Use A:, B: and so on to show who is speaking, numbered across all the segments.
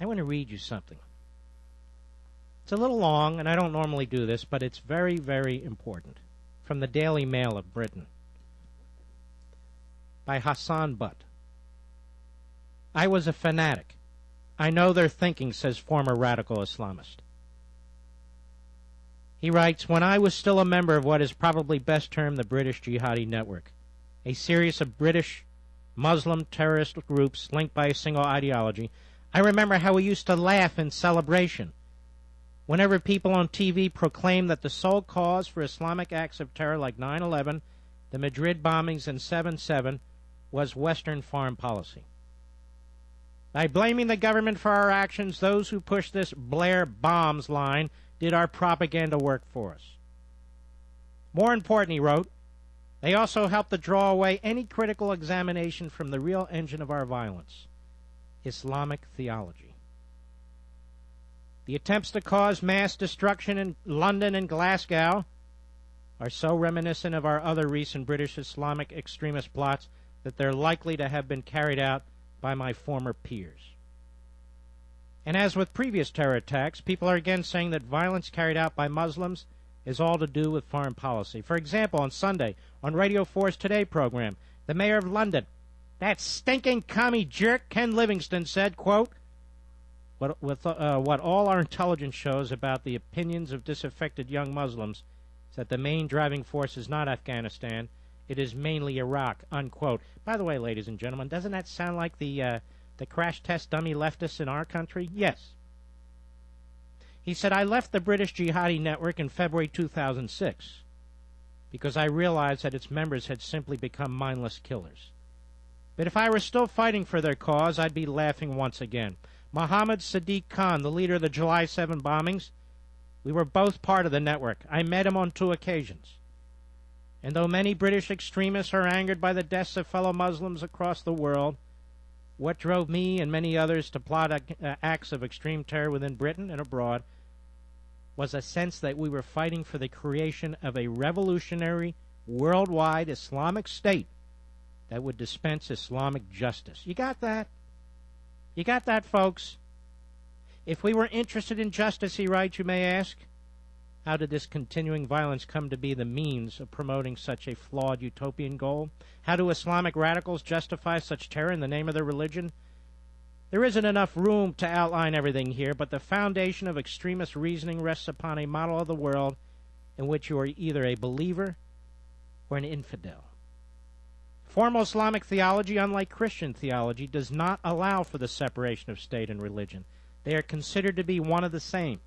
A: I want to read you something. It's a little long, and I don't normally do this, but it's very, very important. From the Daily Mail of Britain. By Hassan Butt. I was a fanatic. I know their thinking, says former radical Islamist. He writes, when I was still a member of what is probably best termed the British Jihadi Network, a series of British Muslim terrorist groups linked by a single ideology, I remember how we used to laugh in celebration whenever people on TV proclaimed that the sole cause for Islamic acts of terror like 9/11, the Madrid bombings, and 7/7 was Western foreign policy. By blaming the government for our actions, those who pushed this Blair bombs line did our propaganda work for us. More important, he wrote, they also helped to draw away any critical examination from the real engine of our violence, Islamic theology. The attempts to cause mass destruction in London and Glasgow are so reminiscent of our other recent British Islamic extremist plots that they're likely to have been carried out by my former peers. And as with previous terror attacks, people are again saying that violence carried out by Muslims is all to do with foreign policy. For example, on Sunday, on Radio 4's Today program, the mayor of London, that stinking commie jerk Ken Livingstone, said, quote, what all our intelligence shows about the opinions of disaffected young Muslims is that the main driving force is not Afghanistan, it is mainly Iraq, unquote. By the way, ladies and gentlemen, doesn't that sound like the crash test dummy leftists in our country? Yes. He said, I left the British Jihadi Network in February 2006 because I realized that its members had simply become mindless killers. But if I were still fighting for their cause, I'd be laughing once again. Mohammed Sadiq Khan, the leader of the July 7 bombings, we were both part of the network. I met him on 2 occasions. And though many British extremists are angered by the deaths of fellow Muslims across the world, what drove me and many others to plot acts of extreme terror within Britain and abroad was a sense that we were fighting for the creation of a revolutionary, worldwide Islamic state that would dispense Islamic justice. You got that? You got that, folks? If we were interested in justice, he writes, you may ask, how did this continuing violence come to be the means of promoting such a flawed utopian goal? How do Islamic radicals justify such terror in the name of their religion? There isn't enough room to outline everything here, but the foundation of extremist reasoning rests upon a model of the world in which you are either a believer or an infidel. Formal Islamic theology, unlike Christian theology, does not allow for the separation of state and religion. They are considered to be one of the same.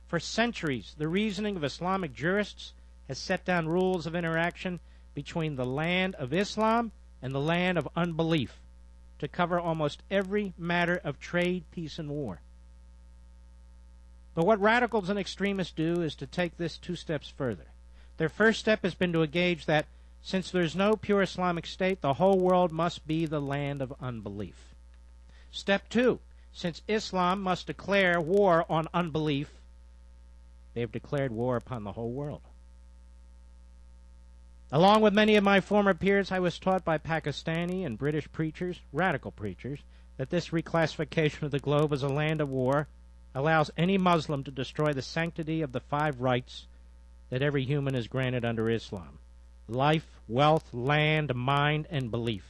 A: For centuries, the reasoning of Islamic jurists has set down rules of interaction between the land of Islam and the land of unbelief to cover almost every matter of trade, peace, and war. But what radicals and extremists do is to take this 2 steps further. Their first step has been to engage that since there is no pure Islamic state, the whole world must be the land of unbelief. Step 2, since Islam must declare war on unbelief, they have declared war upon the whole world. Along with many of my former peers, I was taught by Pakistani and British preachers, radical preachers, that this reclassification of the globe as a land of war allows any Muslim to destroy the sanctity of the 5 rights that every human is granted under Islam: life, wealth, land, mind, and belief.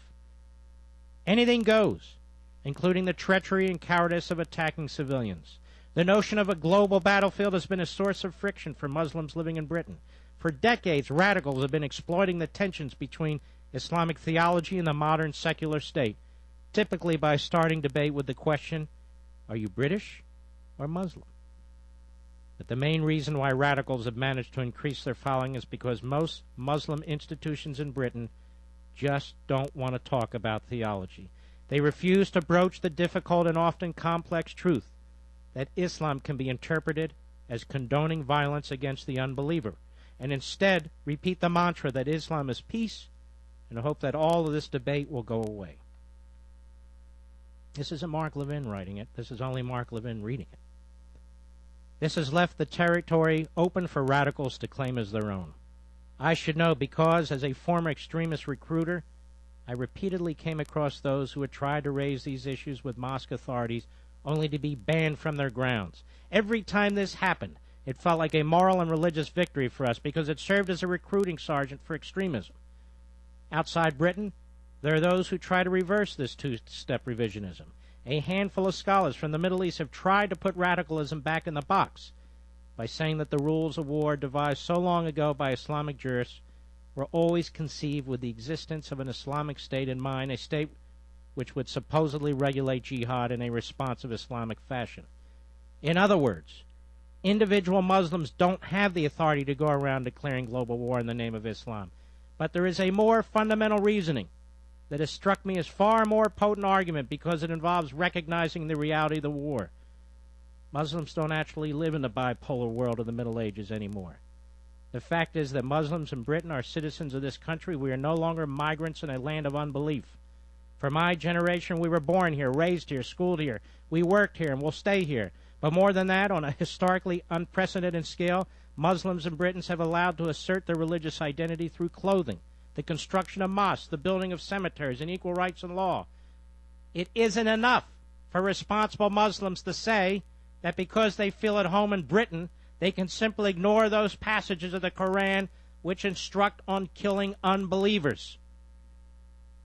A: Anything goes, including the treachery and cowardice of attacking civilians. The notion of a global battlefield has been a source of friction for Muslims living in Britain. For decades, radicals have been exploiting the tensions between Islamic theology and the modern secular state, typically by starting debate with the question, are you British or Muslim? But the main reason why radicals have managed to increase their following is because most Muslim institutions in Britain just don't want to talk about theology. They refuse to broach the difficult and often complex truth that Islam can be interpreted as condoning violence against the unbeliever, and instead repeat the mantra that Islam is peace and hope that all of this debate will go away. This isn't Mark Levine writing it. This is only Mark Levine reading it. This has left the territory open for radicals to claim as their own. I should know because, as a former extremist recruiter, I repeatedly came across those who had tried to raise these issues with mosque authorities only to be banned from their grounds. Every time this happened, it felt like a moral and religious victory for us because it served as a recruiting sergeant for extremism. Outside Britain, there are those who try to reverse this two-step revisionism. A handful of scholars from the Middle East have tried to put radicalism back in the box by saying that the rules of war devised so long ago by Islamic jurists were always conceived with the existence of an Islamic state in mind, a state which would supposedly regulate jihad in a responsive Islamic fashion. In other words, individual Muslims don't have the authority to go around declaring global war in the name of Islam. But there is a more fundamental reasoning that has struck me as far more potent argument because it involves recognizing the reality of the war. Muslims don't actually live in the bipolar world of the Middle Ages anymore. The fact is that Muslims in Britain are citizens of this country. We are no longer migrants in a land of unbelief. For my generation, we were born here, raised here, schooled here. We worked here and will stay here. But more than that, on a historically unprecedented scale, Muslims in Britain have allowed to assert their religious identity through clothing, the construction of mosques, the building of cemeteries, and equal rights in law. It isn't enough for responsible Muslims to say that because they feel at home in Britain, they can simply ignore those passages of the Quran which instruct on killing unbelievers.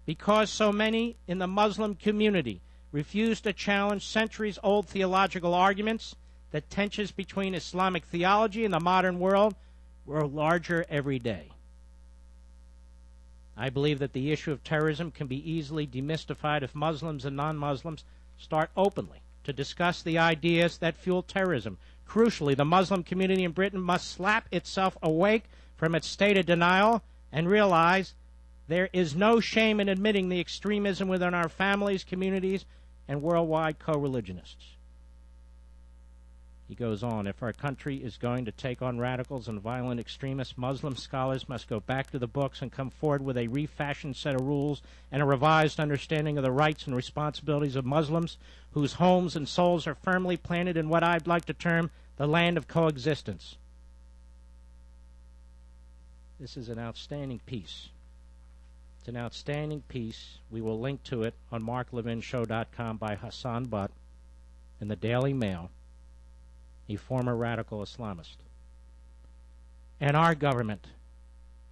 A: Because so many in the Muslim community refuse to challenge centuries-old theological arguments, the tensions between Islamic theology and the modern world grow larger every day. I believe that the issue of terrorism can be easily demystified if Muslims and non-Muslims start openly to discuss the ideas that fuel terrorism. Crucially, the Muslim community in Britain must slap itself awake from its state of denial and realize there is no shame in admitting the extremism within our families, communities, and worldwide co-religionists. He goes on, if our country is going to take on radicals and violent extremists, Muslim scholars must go back to the books and come forward with a refashioned set of rules and a revised understanding of the rights and responsibilities of Muslims whose homes and souls are firmly planted in what I'd like to term the land of coexistence. This is an outstanding piece. It's an outstanding piece. We will link to it on marklevinshow.com by Hassan Butt in the Daily Mail, a former radical Islamist. And our government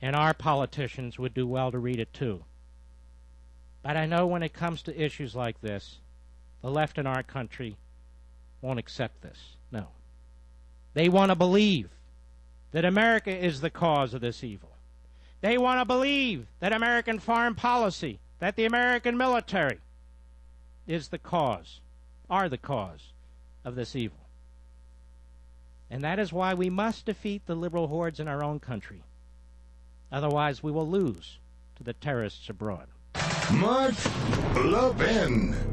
A: and our politicians would do well to read it too. But I know when it comes to issues like this, the left in our country won't accept this. No. They want to believe that America is the cause of this evil. They want to believe that American foreign policy, that the American military is the cause, are the cause of this evil. And that is why we must defeat the liberal hordes in our own country. Otherwise, we will lose to the terrorists abroad.
B: Mark Levin.